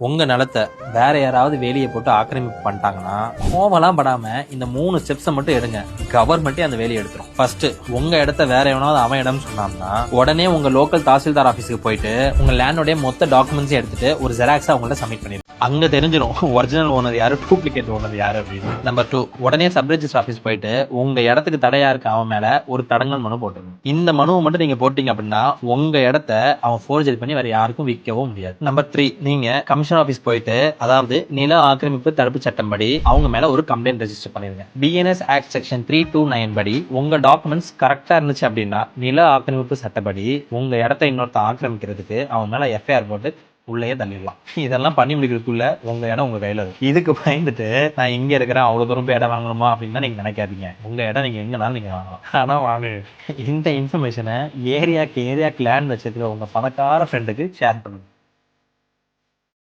உங்க நிலத்த வேற யாராவது வேலியை போட்டு ஆக்கிரமிப்பு பண்ணிட்டாங்கன்னா கோவலாம் படாம இந்த 3 ஸ்டெப்ஸை மட்டும் எடுங்க. கவர்மெண்ட்டே அந்த வேலையை எடுத்துரும். ஃபர்ஸ்ட், உங்க இடத்த வேற எவனாவது அவன் இடம்னு சொன்னான்னா உடனே உங்க லோக்கல் தாசில்தார் ஆபீஸுக்கு போயிட்டு உங்க லேண்டோட மொத்த டாக்குமெண்ட்ஸ் எடுத்துட்டு ஒரு ஜெராக்ஸா அவங்கள்ட்ட சப்மிட் பண்ணிடுங்க. அங்க தெரிஞ்சிடும் ஒரிஜினல் ஓனர் யாரு, டூப்ளிகேட் ஓனர் யாரு அப்படின்னு. நம்பர் 2, உடனே சப் ரெஜிஸ்டர் ஆபீஸ் போயிட்டு உங்க இடத்துக்கு தடையா இருக்க அவன் மேல ஒரு தடங்கல் மனு போட்டுருங்க. இந்த மனுவை மட்டும் நீங்க போட்டீங்க அப்படின்னா உங்க இடத்த அவன் ஃபோர்ஜரி பண்ணி வேற யாருக்கும் விற்கவும் முடியாது. நம்பர் 3, நீங்க கமிஷன் ஆபீஸ் போயிட்டு, அதாவது நில ஆக்கிரமிப்பு தடுப்பு சட்டம் படி அவங்க மேல ஒரு கம்ப்ளைண்ட் ரெஜிஸ்டர் பண்ணிருங்க. பிஎன்எஸ் ஆக்ட் செக்ஷன் 329 படி உங்க டாக்குமெண்ட்ஸ் கரெக்டா இருந்துச்சு அப்படின்னா நில ஆக்கிரமிப்பு சட்டப்படி உங்க இடத்த இன்னொருத்த ஆக்கிரமிக்கிறதுக்கு அவன் மேல எஃப்ஐஆர் போட்டு உள்ளே தள்ளிடலாம். இதெல்லாம் பண்ணி முடிக்கிறதுக்குள்ள உங்க இடம் உங்க கையில இருக்கு. இதுக்கு பயந்துட்டு நான் இங்க இருக்கிறேன் அவ்வளவு தூரம் போய் இடம் வாங்கணுமா அப்படின்னா நீங்க நினைக்காதீங்க. உங்க இடம் நீங்க எங்கனாலும் நீங்க வாங்கலாம். ஆனா வாங்க, இந்த இன்ஃபர்மேஷனை ஏரியாக்கு லேண்ட் வச்சிருக்கிற உங்க பணக்கார ஃப்ரெண்டுக்கு ஷேர் பண்ணுங்க.